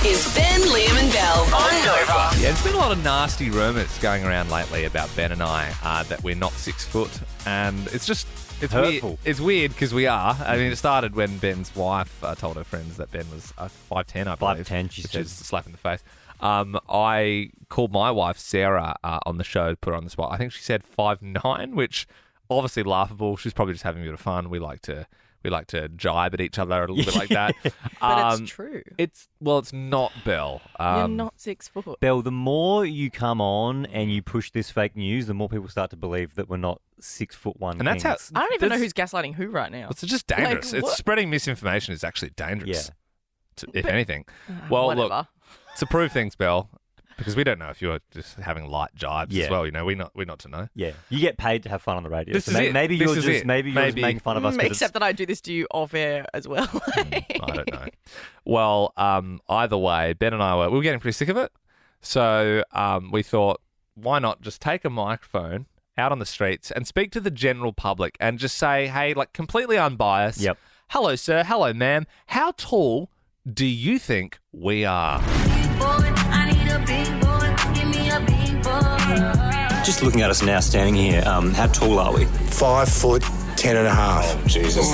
is Ben, Liam and Bell on Nova. Yeah, there's been a lot of nasty rumours going around lately about Ben and I that we're not 6 foot, and it's hurtful. Weird. It's weird because we are. I mean, it started when Ben's wife told her friends that Ben was 5'10", I believe. 5'10", she which said. is a slap in the face. I called my wife Sarah on the show, put her on the spot. I think she said 5'9", which obviously laughable. She's probably just having a bit of fun. We like to jibe at each other a little bit like that. But it's true. It's not, Belle. You're not 6 foot. Belle, the more you come on and you push this fake news, the more people start to believe that we're not 6'1". And that's how. I don't even know who's gaslighting who right now. It's just dangerous. Like, it's what? spreading misinformation is actually dangerous. If anything. Well, Whatever. look, to prove things, Belle, because we don't know if you're just having light jibes as well. You know, we're not to know. Yeah, you get paid to have fun on the radio. This so is it. Maybe This you're is just it. maybe you're just Maybe. making fun of us. 'cause Except that I do this to you off air as well. I don't know. Well, either way, Ben and I we were getting pretty sick of it. So we thought, why not just take a microphone out on the streets and speak to the general public and just say, hey, like completely unbiased. Yep. Hello, sir. Hello, ma'am. How tall do you think we are? Just looking at us now standing here, how tall are we? 5 foot 10 and a half. Jesus.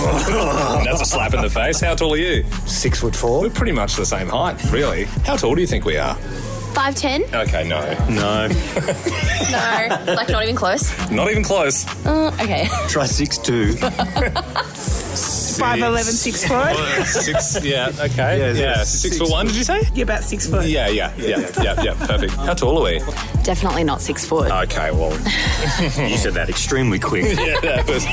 That's a slap in the face. How tall are you? 6'4". We're pretty much the same height, really. How tall do you think we are? 5'10". Okay, no. No. No, like not even close. Not even close. Okay. Try 6'2". 5'11", 6 foot. 6, yeah, okay. Yeah, 6'1", did you say? You're about 6 foot. Yeah, perfect. How tall are we? Definitely not 6 foot. Okay, well, You said that extremely quick. yeah, that was...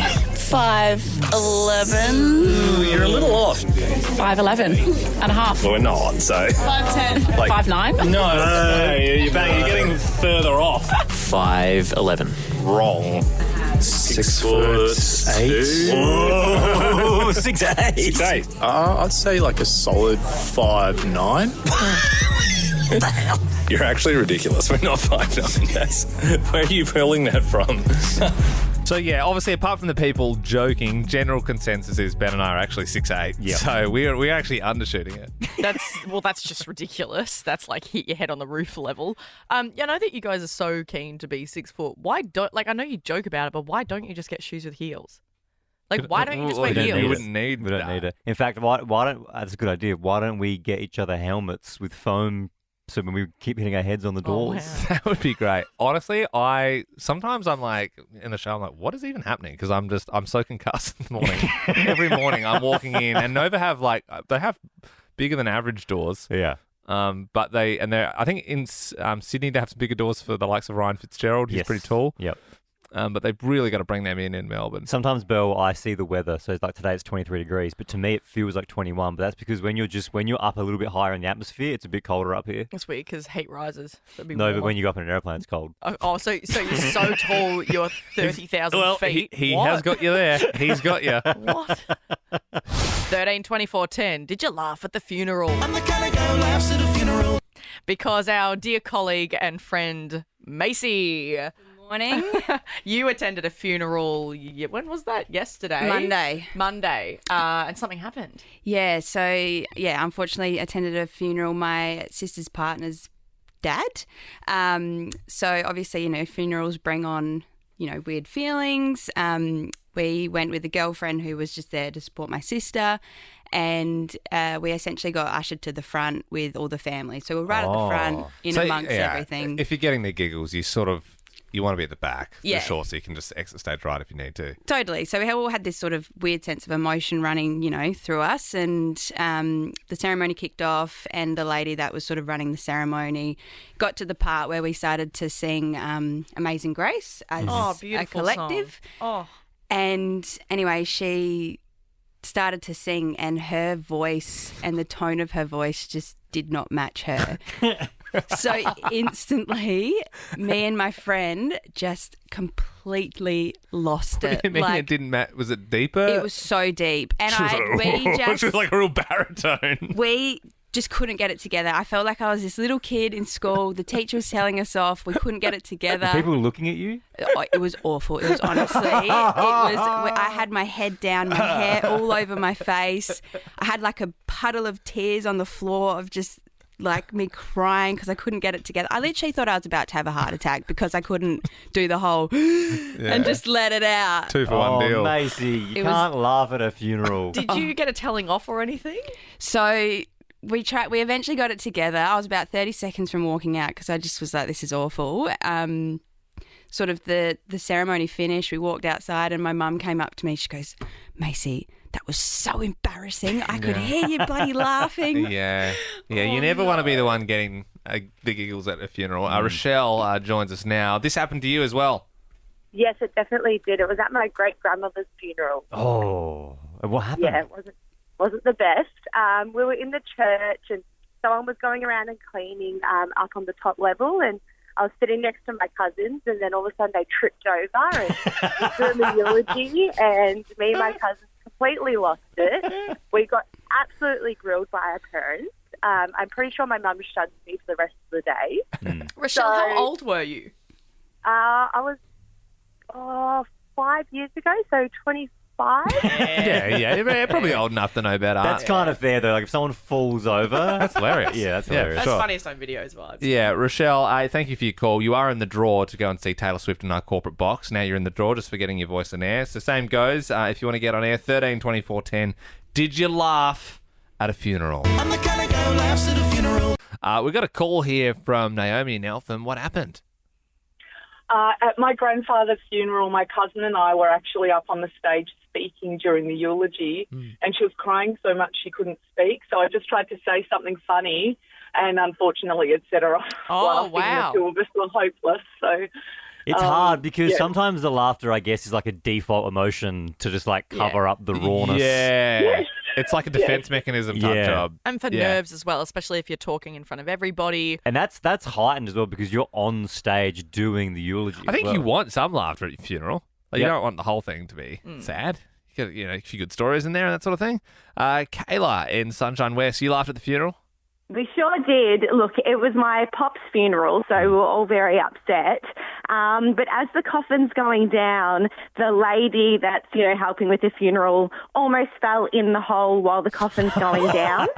5'11". You're a little off. 5'11 and a half. Well, we're not, so... 5'10". Like- 5'9". No, you're getting further off. 5'11". Wrong. 6 foot 8. Oh, 6'8". 6'8". I'd say like a solid 5'9". You're actually ridiculous. We're not 5'9". That's... Where are you pulling that from? So, yeah, obviously, apart from the people joking, general consensus is Ben and I are actually 6'8". Yep. So we're actually undershooting it. That's just ridiculous. That's like hit your head on the roof level. I know that you guys are so keen to be 6 foot. Why don't, like, I know you joke about it, but why don't you just get shoes with heels? Like, why don't you just wear We don't heels? need We it. wouldn't need We don't that. need it. In fact, why don't? That's a good idea. Why don't we get each other helmets with foam? So when we keep hitting our heads on the Oh, doors. wow. That would be great. Honestly, sometimes I'm like in the show, I'm like, what is even happening? Because I'm so concussed in the morning. Every morning I'm walking in, and Nova have they have bigger than average doors. Yeah. But I think in Sydney they have some bigger doors for the likes of Ryan Fitzgerald. He's Yes. pretty tall. Yep. But they've really got to bring them in Melbourne. Sometimes, Belle, I see the weather. So it's like today it's 23 degrees, but to me it feels like 21. But that's because when you're up a little bit higher in the atmosphere, it's a bit colder up here. That's weird because heat rises. That'd be No, but warmer. when you go up in an airplane, it's cold. Oh, so you're so tall, you're 30,000 Well, feet. he What? has got you there. He's got you. What? 13, 24, 10. Did you laugh at the funeral? I'm the kind of guy who laughs at a funeral. Because our dear colleague and friend, Macy, Morning. you attended a funeral. When was that? Yesterday? Monday. And something happened. Yeah, so, unfortunately attended a funeral, my sister's partner's dad. So obviously, funerals bring on, weird feelings. We went with a girlfriend who was just there to support my sister, and we essentially got ushered to the front with all the family. So we're right at the front, amongst everything. If you're getting the giggles, you want to be at the back Yeah. for sure, so you can just exit stage right if you need to. Totally. So we all had this sort of weird sense of emotion running, through us. And the ceremony kicked off, and the lady that was sort of running the ceremony got to the part where we started to sing Amazing Grace as a beautiful collective. song. And anyway, she started to sing, and her voice and the tone of her voice just did not match her. So instantly, me and my friend just completely lost it. What do you mean it didn't matter? Was it deeper? It was so deep, and She was like a real baritone. we just couldn't get it together. I felt like I was this little kid in school. The teacher was telling us off. We couldn't get it together. People were looking at you. Oh, it was awful. It was honestly, I had my head down, my hair all over my face. I had like a puddle of tears on the floor of just like me crying because I couldn't get it together. I literally thought I was about to have a heart attack because I couldn't do the whole and just let it out. 2 for 1 deal. Macy, you It was- can't laugh at a funeral. Did you get a telling off or anything? So we eventually got it together. I was about 30 seconds from walking out because I just was like, this is awful. Sort of the ceremony finished. We walked outside and my mum came up to me. She goes, Macy, that was so embarrassing. I could hear you bloody laughing. Yeah. You never want to be the one getting the giggles at a funeral. Rochelle joins us now. This happened to you as well. Yes, it definitely did. It was at my great-grandmother's funeral. Oh, what happened? Yeah, it wasn't the best. We were in the church and someone was going around and cleaning up on the top level, and I was sitting next to my cousins, and then all of a sudden they tripped over and threw the eulogy, and me and my cousins completely lost it. We got absolutely grilled by our parents. I'm pretty sure my mum shunned me for the rest of the day. Rochelle, how old were you? I was 5 years ago, so 25. Yeah, probably old enough to know better. That's kind of fair, though. Like, if someone falls over... That's hilarious. Yeah, that's Yeah, hilarious. That's sure. funniest home videos vibes. Yeah, Rochelle, thank you for your call. You are in the draw to go and see Taylor Swift in our corporate box. Now you're in the draw just for getting your voice on air. So same goes. If you want to get on air, 13 24 10. Did you laugh at a funeral? I'm the kind of guy who laughs at a funeral. We got a call here from Naomi in Eltham. What happened? At my grandfather's funeral, my cousin and I were actually up on the stage speaking during the eulogy, and she was crying so much she couldn't speak. So I just tried to say something funny, and unfortunately it set her off. Oh, laughing. wow. The two of us were hopeless. So It's hard because yeah. sometimes the laughter, I guess, is like a default emotion to just like cover up the rawness. Yeah. It's like a defense mechanism type Yeah. job. And for Yeah. nerves as well, especially if you're talking in front of everybody. And that's heightened as well because you're on stage doing the eulogy. I think as well. you want some laughter at your funeral. Like, you Yep. don't want the whole thing to be sad. You got, a few good stories in there and that sort of thing. Kayla in Sunshine West, you laughed at the funeral? We sure did. Look, it was my pop's funeral, so we were all very upset. But as the coffin's going down, the lady that's, helping with the funeral almost fell in the hole while the coffin's going down.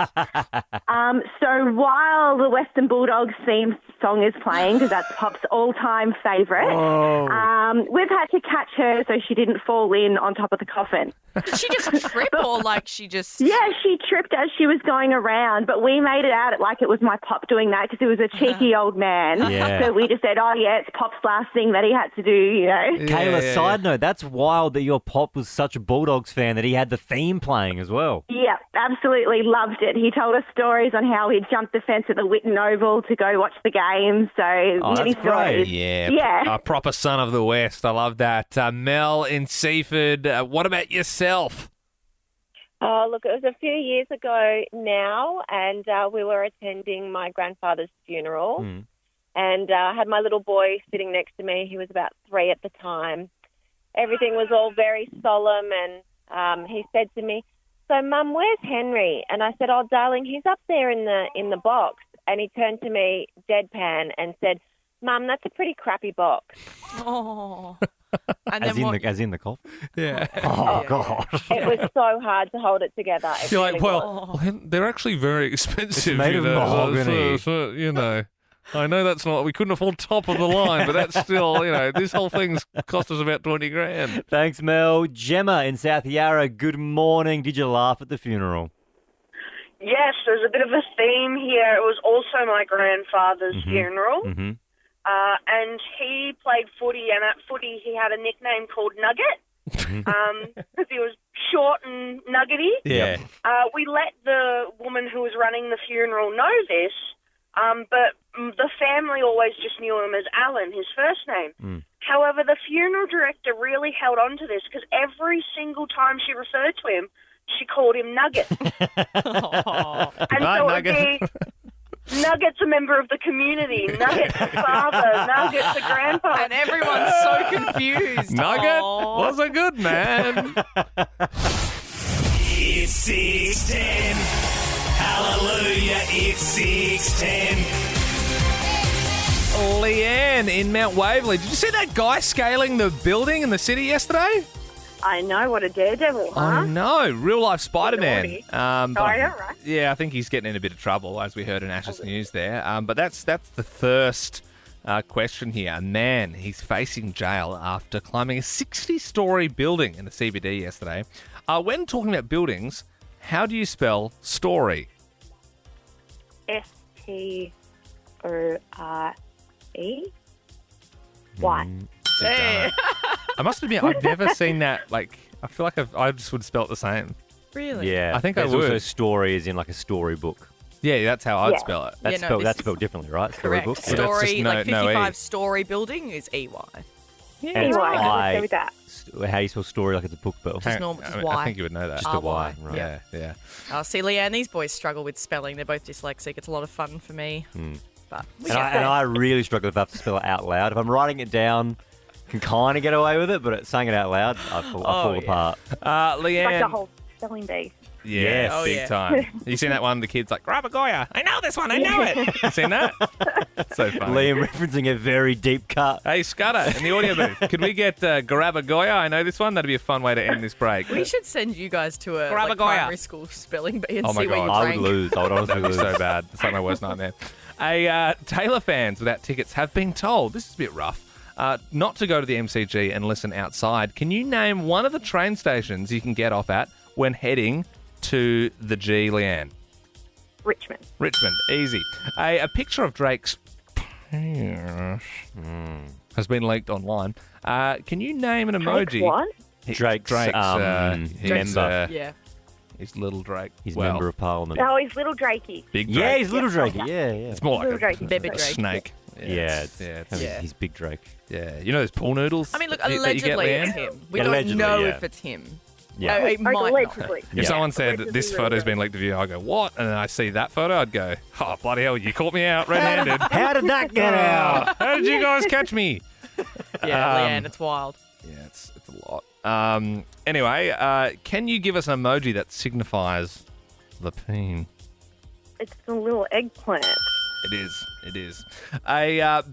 So while the Western Bulldogs theme song is playing, because that's Pop's all-time favourite, we've had to catch her so she didn't fall in on top of the coffin. Did she just trip or like she just... Yeah, she tripped as she was going around, but we made it out like it was my pop doing that because he was a cheeky old man. Yeah. So we just said, oh, yeah, it's Pop's last thing that he had to do, Kayla, side note, that's wild that your pop was such a Bulldogs fan that he had the theme playing as well. Yeah, absolutely loved it. He told us stories on how he'd jumped the fence at the Whitten Oval to go watch the game. So many that's stories. great. Yeah. A proper son of the West. I love that. Mel in Seaford, what about yourself? Look, it was a few years ago now, and we were attending my grandfather's funeral, and I had my little boy sitting next to me. He was about 3 at the time. Everything was all very solemn, and he said to me, "So, Mum, where's Henry?" And I said, "Oh, darling, he's up there in the box." And he turned to me, deadpan, and said, "Mum, that's a pretty crappy box." Oh. And As then in, as in the cough? Yeah. Oh, God. It was so hard to hold it together. It You're like, really well, was. they're actually very expensive. It's made of mahogany. So, I know that's not, we couldn't afford top of the line, but that's still, this whole thing's cost us about 20 grand. Thanks, Mel. Gemma in South Yarra, good morning. Did you laugh at the funeral? Yes, there's a bit of a theme here. It was also my grandfather's funeral. Mm-hmm. And he played footy, and at footy he had a nickname called Nugget because he was short and nuggety. Yeah. We let the woman who was running the funeral know this, but the family always just knew him as Alan, his first name. However, the funeral director really held on to this because every single time she referred to him, she called him Nugget. And Goodbye, so Nugget. it would be... Nugget's a member of the community. Nugget's a father. Nugget's a grandpa. And everyone's so confused. Nugget Aw. was a good man. It's 610. Hallelujah, it's 610. Leanne in Mount Waverley. Did you see that guy scaling the building in the city yesterday? I know, what a daredevil, huh? I know, real life Spider-Man. Naughty. But I know, right? Yeah, I think he's getting in a bit of trouble, as we heard in Ash's news there. But that's the first question here. A man, he's facing jail after climbing a 60-story building in the CBD yesterday. When talking about buildings, how do you spell story? STORE. Why? Hey. I must admit, I've never seen that. Like, I feel like I just would spell it the same. Really? Yeah. I think There's I would. also story as in like a storybook. Yeah, that's how I'd spell it. That's, Yeah, no, that's this spelled differently, right? Correct. Storybook. Yeah, that's just Story, no- like no E. 55-story building is EY. And Anyway, I- let's go with that. How do you spell story like it's a book, Bill? Just normal, just Y. I think you would know that. Just a Y, right. Yeah, yeah. Oh, see, Leanne, these boys struggle with spelling. They're both dyslexic. It's a lot of fun for me. But we And get there. I really struggle if I have to spell it out loud. If I'm writing it down, can kind of get away with it, but saying it out loud, I fall apart. Leanne. Like the whole spelling bee. Yeah, Yes. Oh, big yeah. time. You seen that one? The kid's like, grab a Goya. I know this one. I know it. You seen that? So funny. Liam referencing a very deep cut. Hey, Scudder, in the audio booth, could we get grab a Goya? I know this one. That'd be a fun way to end this break. We should send you guys to a Grab a like, Goya. primary school spelling bee and Oh my see where you God. I rank. would lose. I would honestly That'd be lose. so bad. It's like my worst nightmare. Taylor fans without tickets have been told, this is a bit rough, not to go to the MCG and listen outside. Can you name one of the train stations you can get off at when heading to the G, Leanne? Richmond. Richmond, easy. A picture of Drake's penis has been leaked online. Can you name an emoji? What? Drake's his, member. Yeah. His little Drake. He's well, member of parliament. Oh, he's little Drakey. Big Drake. Yeah, he's little Drake. Yeah, yeah. It's more like Little Drakey. Baby a Drake. snake. Yeah, it's he's big Drake. Yeah, you know those pool noodles? I mean, look, that you get, allegedly Leanne? it's him. We Allegedly, don't know yeah. if it's him. Yeah. It might not. Allegedly. If someone said this photo's been leaked of you, I go, what? And then I see that photo, I'd go, oh, bloody hell, you caught me out red-handed. How did that get out? How did you guys catch me? Yeah, Leanne, it's wild. Yeah, it's a lot. Anyway, can you give us an emoji that signifies the peen? It's a little eggplant. It is.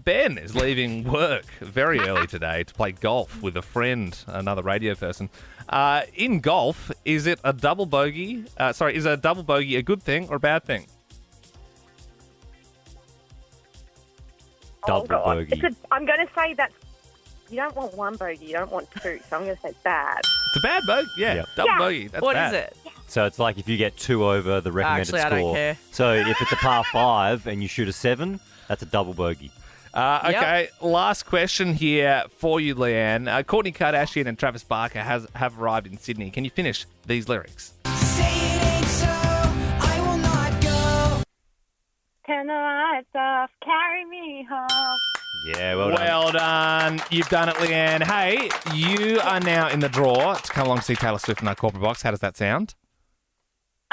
Ben is leaving work very early today to play golf with a friend, another radio person. In golf, is it a double bogey? Is a double bogey a good thing or a bad thing? Double bogey. I'm going to say that you don't want one bogey, you don't want two, so I'm going to say bad. It's a bad bogey. Yeah, Yep. double bogey. That's What bad. is it? So it's like if you get 2 over the recommended Actually, I score. don't care. So if it's a par 5 and you shoot a 7, that's a double bogey. Okay, last question here for you, Leanne. Kourtney Kardashian and Travis Barker have arrived in Sydney. Can you finish these lyrics? Turn the lights off, carry me home. Yeah, well done. You've done it, Leanne. Hey, you are now in the draw to come along to see Taylor Swift in our corporate box. How does that sound?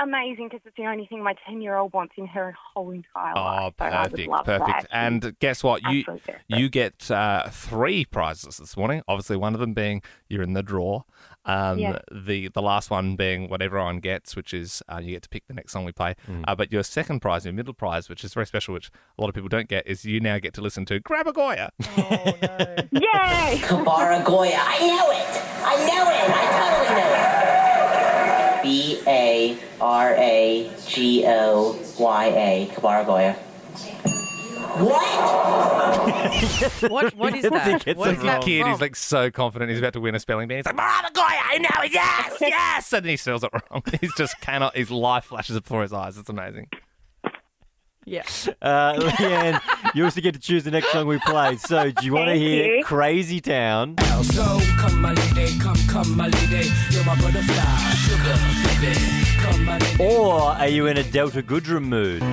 Amazing, because it's the only thing my 10-year-old wants in her whole entire Oh, life. So I would perfect, love perfect. that. And guess what? Absolutely perfect. You get 3 prizes this morning. Obviously, one of them being you're in the draw. Yeah. The last one being what everyone gets, which is you get to pick the next song we play. But your second prize, your middle prize, which is very special, which a lot of people don't get, is you now get to listen to Grab a Goya. Oh, no. Yay! Kabara Goya. I know it. I totally know it. Baragoya. Kabara Goya. What? What is that? What is that Kid, from? he's like so confident he's about to win a spelling bee. He's like, Grab a Goya. I know it. Yes, yes. And then he spells it wrong. He's just cannot. His life flashes before his eyes. It's amazing. Yeah. Leanne, you also get to choose the next song we play. So do you want to Thank hear you. Crazy Town? So come my lady, come my lady, you're my butterfly, sugar baby, come my lady. Or are you in a Delta Goodrem mood?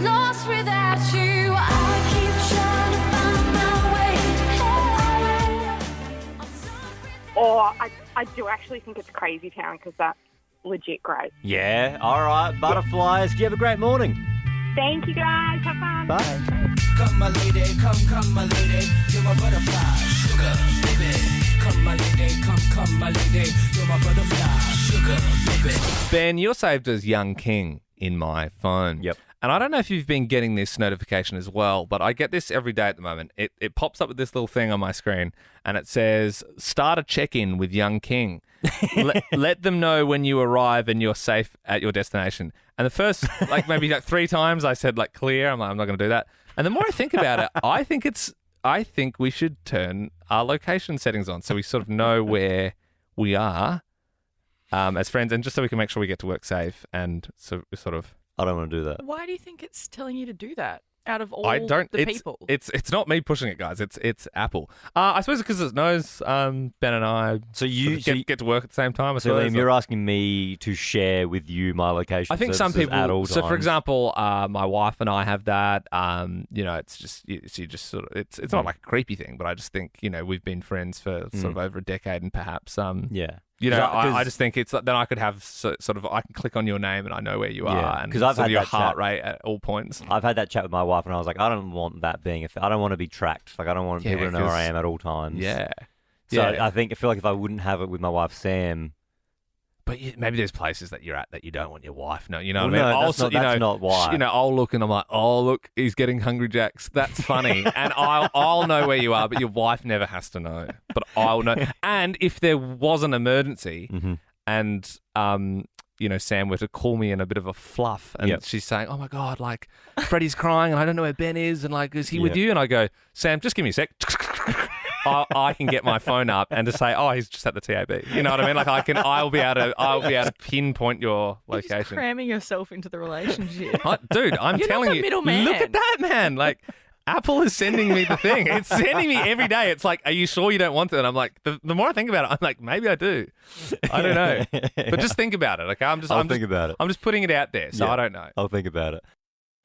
Lost without you, I keep trying to find my way. Or I do actually think it's Crazy Town, because that's legit great. Yeah, all right. Butterflies, you have a great morning. Thank you, guys. Have fun. Bye. Come my lady, come my lady, you're my butterfly, sugar baby. Come my lady, come my lady, you're my butterfly, sugar baby. Ben, you're saved as Young King in my phone. Yep. And I don't know if you've been getting this notification as well, but I get this every day at the moment. It pops up with this little thing on my screen, and it says, "Start a check-in with young king. Let them know when you arrive and you're safe at your destination." And the first, maybe 3 times I said, clear. I'm like, I'm not going to do that. And the more I think about it, I think we should turn our location settings on so we sort of know where we are as friends, and just so we can make sure we get to work safe and sort of. I don't want to do that. Why do you think it's telling you to do that out of all the people? It's not me pushing it, guys. It's Apple. I suppose because it knows Ben and I. So you get to work at the same time. So Liam, you're asking me to share with you my location. I think some people. At all so, times. for example, my wife and I have that. It's just you just sort of. It's not like a creepy thing, but I just think we've been friends for sort of over a decade, and perhaps yeah. I just think it's then I could have sort of I can click on your name and I know where you are, and because I've had your that heart chat. rate at all points. I've had that chat with my wife, and I was like, I don't want that being I don't want to be tracked. I don't want people to know where I am at all times. Yeah. So I feel like if I wouldn't have it with my wife Sam. But maybe there's places that you're at that you don't want your wife. No, you know Well, what I mean. no, Also, that's not why. I'll look and I'm like, oh look, he's getting Hungry Jacks. That's funny, and I'll know where you are, but your wife never has to know. But I'll know. And if there was an emergency, and Sam were to call me in a bit of a fluff, and she's saying, "Oh my God, Freddie's crying, and I don't know where Ben is, and is he with you?" And I go, "Sam, just give me a sec." I can get my phone up and to say, "Oh, he's just at the TAB." You know what I mean? I'll be able to pinpoint your location. You're just cramming yourself into the relationship. Dude, I'm You're telling not the you, middleman. look at that, man. Apple is sending me the thing. It's sending me every day. It's like, are you sure you don't want it? And I'm like, the more I think about it, I'm like, maybe I do. I don't know. But just think about it, okay? I'll think about it. I'm just putting it out there, so I don't know. I'll think about it.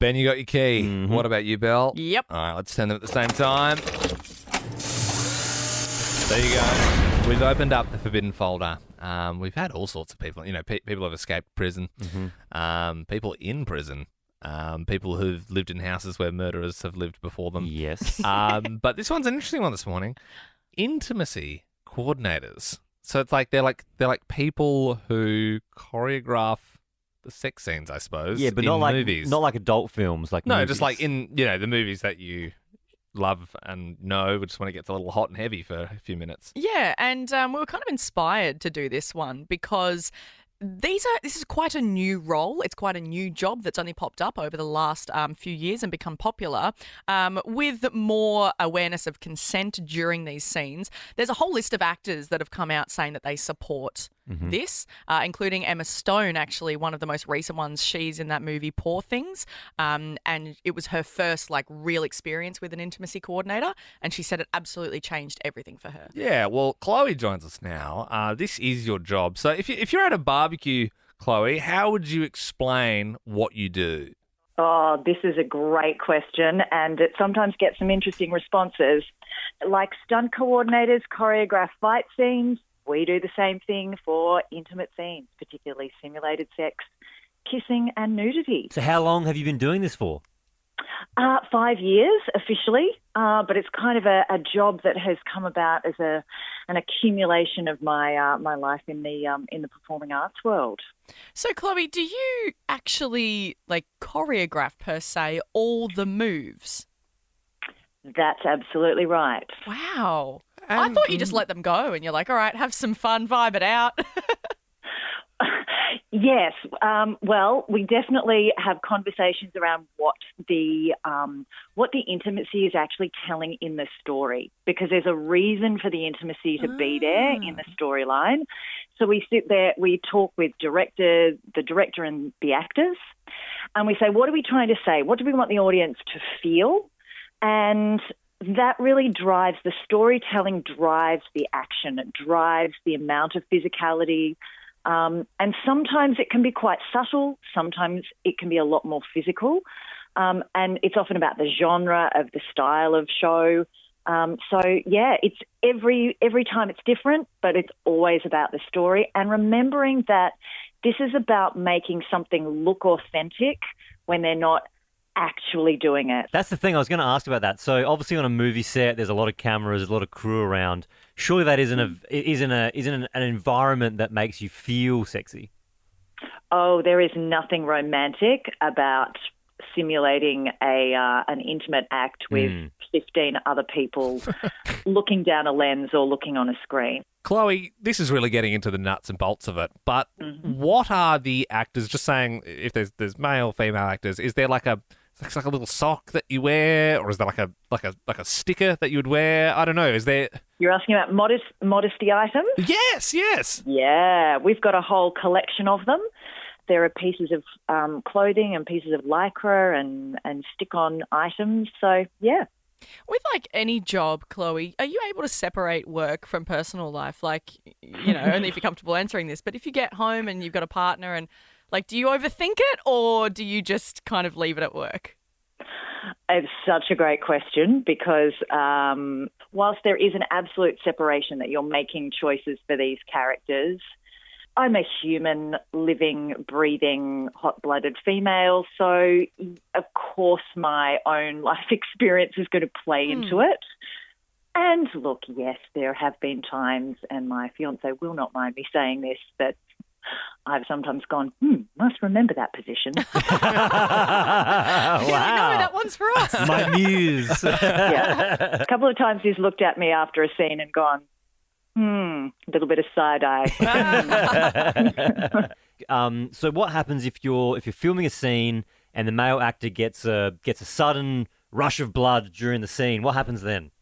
Ben, you got your key. What about you, Belle? Yep. All right, let's turn them at the same time. There you go. We've opened up the forbidden folder. We've had all sorts of people. People have escaped prison. People in prison. People who've lived in houses where murderers have lived before them. Yes. But this one's an interesting one this morning. Intimacy coordinators. So it's they're like people who choreograph the sex scenes, I suppose. Yeah, but in not movies. not like adult films. No, movies. just in the movies that you love and know, just when it gets a little hot and heavy for a few minutes. Yeah, and we were kind of inspired to do this one because this is quite a new role. It's quite a new job that's only popped up over the last few years and become popular with more awareness of consent during these scenes. There's a whole list of actors that have come out saying that they support this, including Emma Stone, actually, one of the most recent ones. She's in that movie Poor Things, and it was her first real experience with an intimacy coordinator, and she said it absolutely changed everything for her. Yeah, well, Chloe joins us now. This is your job. So if you're at a barbecue, Chloe, how would you explain what you do? Oh, this is a great question, and it sometimes gets some interesting responses. Like stunt coordinators choreograph fight scenes, we do the same thing for intimate scenes, particularly simulated sex, kissing and nudity. So how long have you been doing this for? 5 years officially, but it's kind of a job that has come about as an accumulation of my my life in the performing arts world. So, Chloe, do you actually choreograph per se all the moves? That's absolutely right. Wow. I thought you just let them go and you're like, all right, have some fun, vibe it out. Yes. Well, we definitely have conversations around what the intimacy is actually telling in the story, because there's a reason for the intimacy to be there in the storyline. So we sit there, we talk with the director and the actors, and we say, what are we trying to say? What do we want the audience to feel? And that really drives the storytelling, drives the action, it drives the amount of physicality. And sometimes it can be quite subtle, sometimes it can be a lot more physical. And it's often about the genre of the style of show. It's every time it's different, but it's always about the story. And remembering that this is about making something look authentic when they're not actually doing it. That's the thing. I was going to ask about that. So obviously on a movie set, there's a lot of cameras, a lot of crew around. Surely that isn't an environment that makes you feel sexy. Oh, there is nothing romantic about simulating an intimate act with 15 other people looking down a lens or looking on a screen. Chloe, this is really getting into the nuts and bolts of it, but what are the actors, just saying if there's male, female actors, is there like a little sock that you wear, or is there like a sticker that you would wear? I don't know. Is there? You're asking about modesty items? Yes. Yeah, we've got a whole collection of them. There are pieces of clothing and pieces of lycra and stick-on items. So, yeah. With like any job, Chloe, are you able to separate work from personal life? Like, you know, only if you're comfortable answering this, but if you get home and you've got a partner and like, do you overthink it or do you just kind of leave it at work? It's such a great question because whilst there is an absolute separation that you're making choices for these characters, I'm a human, living, breathing, hot-blooded female, so of course my own life experience is going to play into it. And look, yes, there have been times, and my fiancé will not mind me saying this, that I've sometimes gone, must remember that position. Wow. No, that one's for us. My muse. Yeah. A couple of times he's looked at me after a scene and gone, a little bit of side eye. So what happens if you're filming a scene and the male actor gets a sudden rush of blood during the scene? What happens then?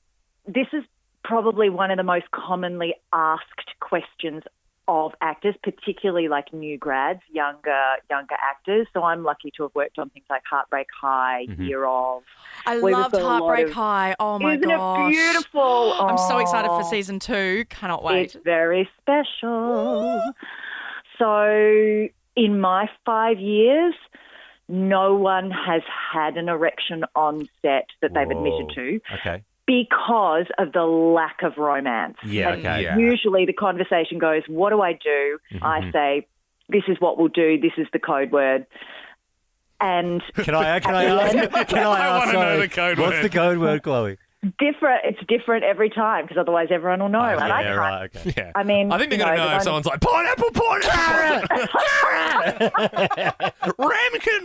This is probably one of the most commonly asked questions of actors, particularly like new grads, younger actors. So I'm lucky to have worked on things like Heartbreak High, Year of. I loved Heartbreak High. Oh my gosh. Isn't it beautiful? I'm so excited for season 2. Cannot wait. It's very special. So in my 5 years, no one has had an erection on set that they've admitted to. Okay. Because of the lack of romance. Yeah, And okay. Yeah. Usually the conversation goes, what do I do? I say, this is what we'll do. This is the code word. And Can I ask? I wanna know sorry, the code what's word. the code word, Chloe? it's different every time because otherwess everyone will know. and I can't. right, okay. Yeah. I mean, I think they're going to know if someone's like, pineapple. Ramekin.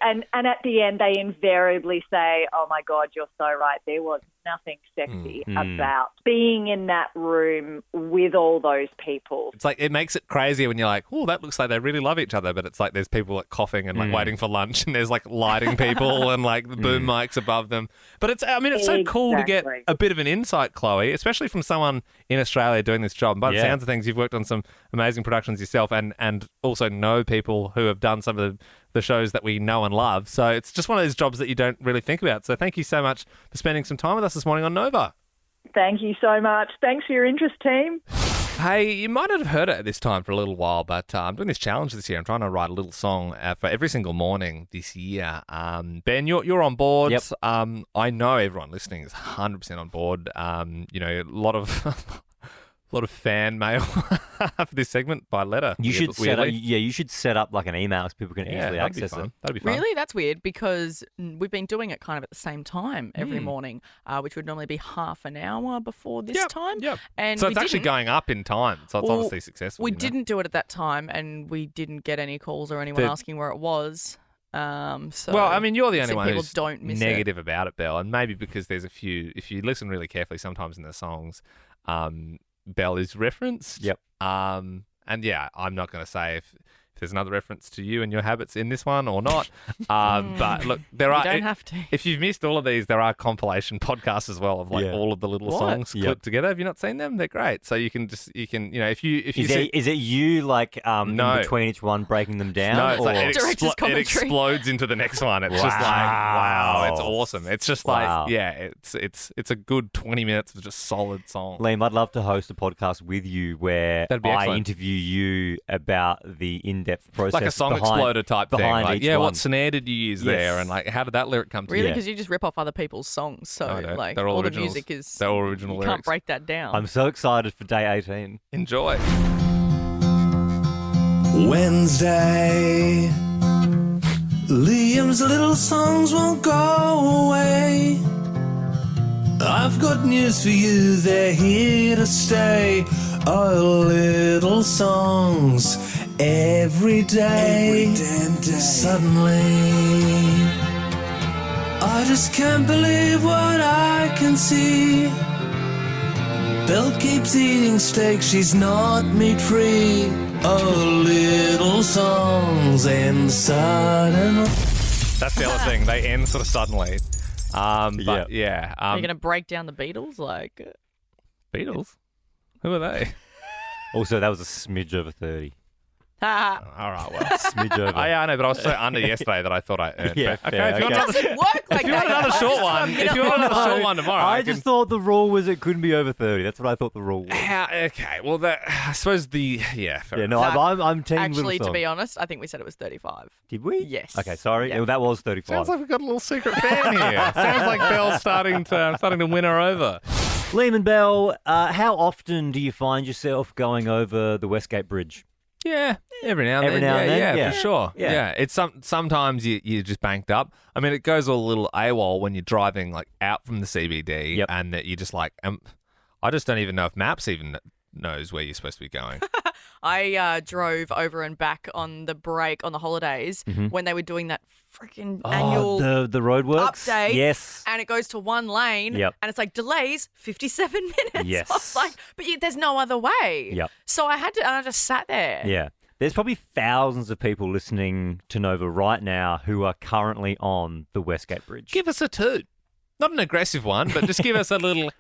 and at the end, they invariably say, oh, my God, you're so right. There was nothing sexy about being in that room with all those people. It's like, it makes it crazier when you're like, oh, that looks like they really love each other. But it's like there's people like coughing and like waiting for lunch and there's like lighting people and like the boom mics above them. But it's so cool to get a bit of an insight, Chloe, especially from someone in Australia doing this job. By the sounds of things, you've worked on some amazing productions yourself and also know people who have done some of the shows that we know and love. So it's just one of those jobs that you don't really think about. So thank you so much for spending some time with us this morning on Nova. Thank you so much. Thanks for your interest, team. Hey, you might not have heard it at this time for a little while, but I'm doing this challenge this year. I'm trying to write a little song for every single morning this year. Ben, you're on board. Yep. I know everyone listening is 100% on board. You know, a lot of fan mail for this segment by letter. You should set up like an email so people can easily access it. That'd be fun. Really? That's weird because we've been doing it kind of at the same time every morning, which would normally be half an hour before this time. Yep. And So it's actually going up in time. So it's obviously successful. We you know? didn't do it at that time and we didn't get any calls or anyone asking where it was. So well, I mean, you're the only one people who's don't miss negative about it, Belle, and maybe because there's a few. If you listen really carefully, sometimes in the songs, Belle is referenced. Yep. And yeah, I'm not going to say if there's another reference to you and your habits in this one or not. But look, there are. You don't have to. If you've missed all of these, there are compilation podcasts as well of like all of the little songs clipped together. Have you not seen them? They're great. So you can if you Is it you like in between each one breaking them down? No, it's like or- it explodes into the next one. It's just like wow, it's awesome. It's just like it's a good 20 minutes of just solid song. Liam, I'd love to host a podcast with you where That'd be I excellent. interview you about the in-depth process, Like a song behind, exploder type thing. behind Like, each one. what snare did you use there, and like how did that lyric come to Really? you? Because you just rip off other people's songs. So No, like they're all all the originals. music is They're all original you lyrics. can't break that down. I'm so excited for day 18. Enjoy. Wednesday. Liam's little songs won't go away. I've got news for you, they're here to stay. Our little songs Every day, suddenly, I just can't believe what I can see. Belle keeps eating steak, she's not meat-free. Oh, little songs end suddenly. That's the other thing. They end sort of suddenly. But yeah. Are you going to break down the Beatles? Like Beatles? Who are they? Also, that was a smidge over 30. All right, well. Smidge over. I know, but I was so under yesterday that I thought I earned. Yeah, But- fair, if you okay. want It doesn't work like if you that. want another short one, if you want another short one tomorrow, I just thought the rule was it couldn't be over 30. That's what I thought the rule was. Okay, well, I suppose fair Yeah, enough. no, I'm team Actually, Little to be Song. honest, I think we said it was 35. Did we? Yes. Okay, sorry. Yeah. Yeah, that was 35. Sounds like we've got a little secret fan here. Sounds like Belle's starting to win her over. Liam and Belle, how often do you find yourself going over the Westgate Bridge? Yeah, every now and Every then. now and then, yeah. for sure. Yeah. Yeah, it's sometimes you're just banked up. I mean, it goes all a little AWOL when you're driving like out from the CBD, and that you just like, I just don't even know if Maps even knows where you're supposed to be going. I drove over and back on the break on the holidays when they were doing that freaking annual the roadworks. update. Yes. And it goes to one lane. Yep. And it's like delays 57 minutes. Yes. I was like, but there's no other way. Yep. So I just sat there. Yeah. There's probably thousands of people listening to Nova right now who are currently on the Westgate Bridge. Give us a toot. Not an aggressive one, but just give us a little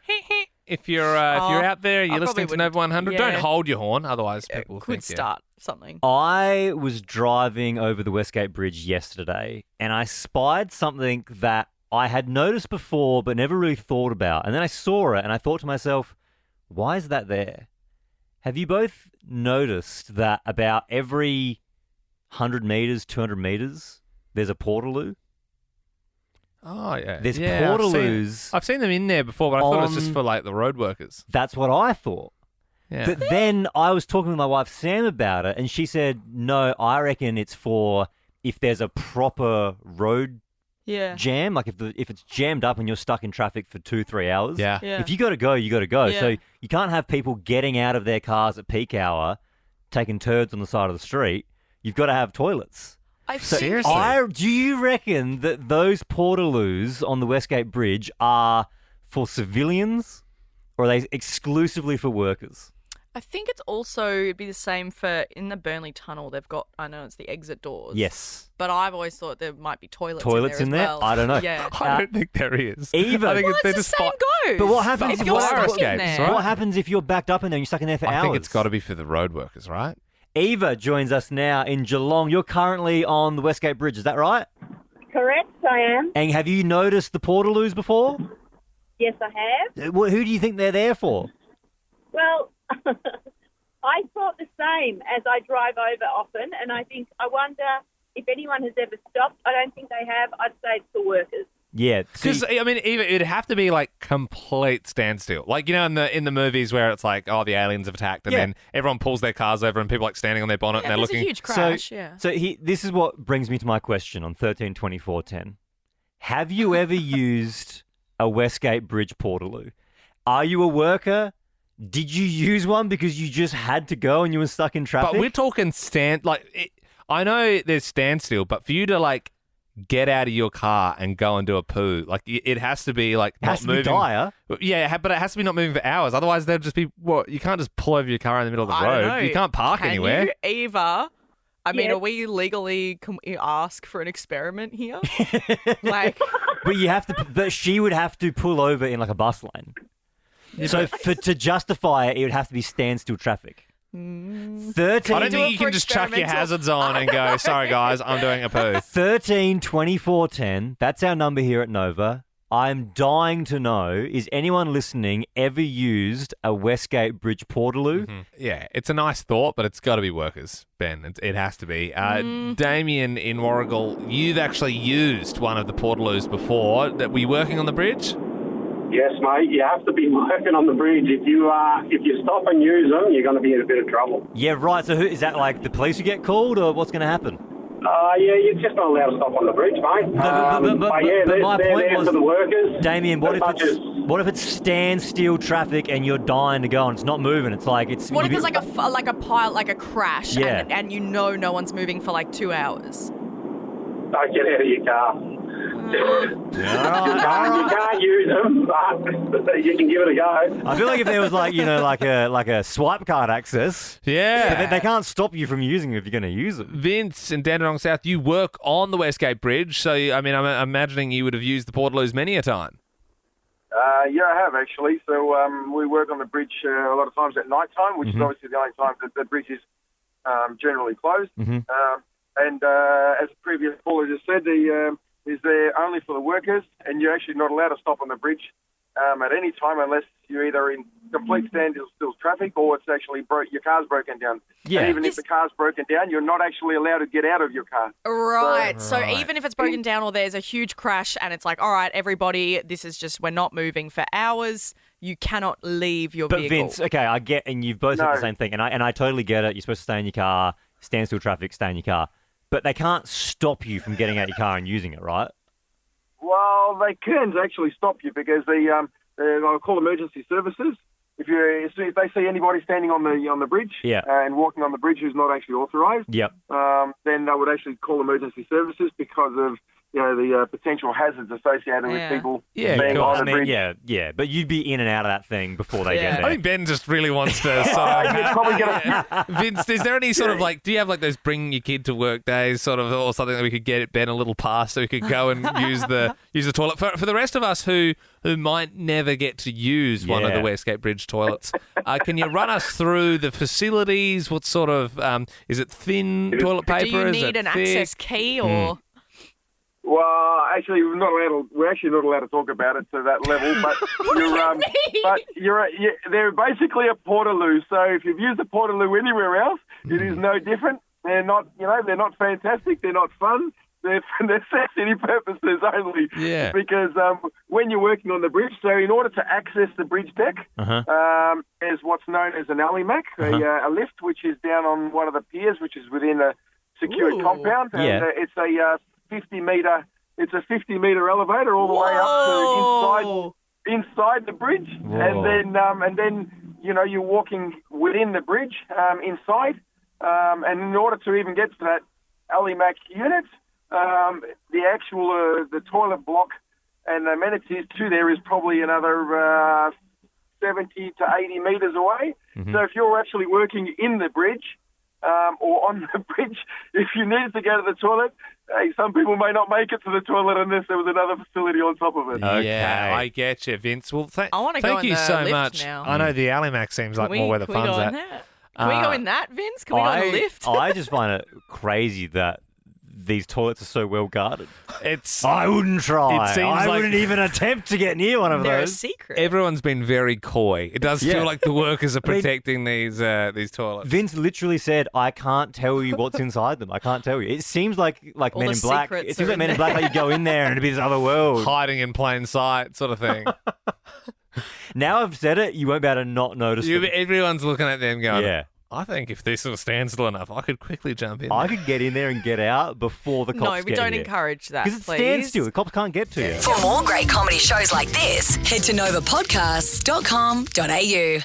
if you're out there, you're listening to Nova 100. yeah. Don't hold your horn, otherwise people will Could think start something. I was driving over the Westgate Bridge yesterday and I spied something that I had noticed before but never really thought about. And then I saw it and I thought to myself, why is that there? Have you both noticed that about every 100 metres, 200 metres, there's a Portaloo? Oh, yeah. There's yeah, Portaloos. I've seen them in there before, but I thought it was just on- for like the road workers. That's what I thought. Yeah. But then I was talking with my wife Sam about it, and she said, no, I reckon it's for if there's a proper road Yeah. jam, like if it's jammed up and you're stuck in traffic for 2-3 hours. Yeah. Yeah. If you got to go, you got to go. Yeah. So you can't have people getting out of their cars at peak hour, taking turds on the side of the street. You've got to have toilets. So Seriously? do you reckon that those Portaloos on the Westgate Bridge are for civilians, or are they exclusively for workers? I think it's also it'd be the same for in the Burnley Tunnel. They've got I know it's the exit doors. Yes. But I've always thought there might be toilets Toilets in in there. there? As well. I don't know. Yeah. I don't think there is. Even. I think Well, they're it's just the same goes. But what happens if if you're fire stuck in escapes, there? right? What happens if you're backed up in there and you're stuck in there for I hours? think it's got to be for the road workers, right? Eva joins us now in Geelong. You're currently on the Westgate Bridge, is that right? Correct, I am. And have you noticed the Portaloos before? Yes, I have. Who do you think they're there for? Well, I thought the same as I drive over often, and I wonder if anyone has ever stopped. I don't think they have. I'd say it's for workers. Yeah, Because I mean, it'd have to be like complete standstill, like in the movies where it's like, oh, the aliens have attacked, and Yeah. then everyone pulls their cars over, and people like standing on their bonnet, and they're there's looking. a huge crash. yeah. So this is what brings me to my question on 132410. Have you ever used a Westgate Bridge Portaloo? Are you a worker? Did you use one because you just had to go and you were stuck in traffic? But we're talking I know there's standstill, but for you to like get out of your car and go and do a poo, like it has to be like has not to be moving. dire. Yeah, but it has to be not moving for hours. Otherwise, they'll just be what? You can't just pull over your car in the middle of the I don't road. know. You can't park Can anywhere. You, Eva? I mean, Yes. are we legally? Can we ask for an experiment here? Like, But you have to. But she would have to pull over in like a bus lane. So to justify it, it would have to be standstill traffic. 13. I don't Do think it you for can just chuck your experimental- hazards on and go, sorry guys, I'm doing a poo. 132410. That's our number here at Nova. I'm dying to know, is anyone listening ever used a Westgate Bridge Portaloo? Yeah, it's a nice thought, but it's got to be workers, Ben. It has to be. Damien in Warrigal, you've actually used one of the Portaloos before. Were you working on the bridge? Yes, mate. You have to be working on the bridge. If you stop and use them, you're going to be in a bit of trouble. Yeah, right. So is that like the police who get called or what's going to happen? Yeah, you're just not allowed to stop on the bridge, mate. But my they're point there was, for the workers. Damien, what as if it's standstill traffic and you're dying to go and it's not moving? It's like it's. What if it's like a pile, like a crash, Yeah. and you know no one's moving for like 2 hours? Don't get out of your car. You can't use them, but you can give it a go. I feel like if there was like a swipe card access, Yeah. but they can't stop you from using it if you're going to use it. Vince in Dandenong South, you work on the Westgate Bridge, so I'm imagining you would have used the Portaloos many a time. Yeah, I have actually. So we work on the bridge a lot of times at night time, which is obviously the only time that the bridge is generally closed. Mm-hmm. And as the previous caller just said, is there only for the workers, and you're actually not allowed to stop on the bridge at any time unless you're either in complete standstill traffic or it's actually your car's broken down. Yeah. And even if the car's broken down, you're not actually allowed to get out of your car. Right. So even if it's broken down or there's a huge crash and it's like, all right, everybody, this is just, we're not moving for hours, you cannot leave your But vehicle. Vince, okay, I get, and you've both said the same thing, and I totally get it. You're supposed to stay in your car, standstill traffic, stay in your car. But they can't stop you from getting out your car and using it, right? Well, they can actually stop you because they'll call emergency services. If they see anybody standing on the bridge and walking on the bridge who's not actually authorised, then they would actually call emergency services because of the potential hazards associated with people being on the bridge. Yeah, but you'd be in and out of that thing before they get there. I think Ben just really wants to Vince, is there any sort of do you have like those bring your kid to work days sort of, or something that we could get Ben a little pass so we could go and use the toilet for the rest of us who might never get to use one of the Westgate Bridge toilets? Can you run us through the facilities? What sort of is it thin toilet paper? Do you need an access key or? Well, actually, we're actually not allowed to talk about it to that level. But they're basically a Portaloo. So if you've used a Portaloo anywhere else, it is no different. They're not, they're not fantastic. They're not fun. They're for city purposes only. Yeah. Because when you're working on the bridge, so in order to access the bridge deck, there's what's known as an alleymac, a lift, which is down on one of the piers, which is within a secured compound, and it's a 50 meter elevator all the way up to inside the bridge. And then you're walking within the bridge inside, and in order to even get to that alleymac unit, the actual the toilet block and amenities to there is probably another 70 to 80 meters away. So if you're actually working in the bridge or on the bridge, if you needed to go to the toilet, hey, some people may not make it to the toilet unless there was another facility on top of it. Yeah, I get you, Vince. Well, I wanna go thank in you the so lift much. now. I know the alleymac seems like more where the Can we fun's go at. in that? Can we go in that, Vince? Can we go on the lift? I just find it crazy that these toilets are so well guarded. It's. I wouldn't try. It seems I like wouldn't even attempt to get near one of They're those. a secret. Everyone's been very coy. It does feel like the workers are I mean, protecting these toilets. Vince literally said, "I can't tell you what's inside them. I can't tell you." It seems like All Men the in Black. secrets It seems are like in Men in Black. Like you go in there and it'd be this other world, hiding in plain sight, sort of thing. Now I've said it, you won't be able to not notice them. Everyone's looking at them going, Yeah. I think if this was standstill enough, I could quickly jump in. I could get in there and get out before the cops No, we get don't here. encourage that, Because it's please. standstill. The cops can't get to you. For more great comedy shows like this, head to novapodcasts.com.au.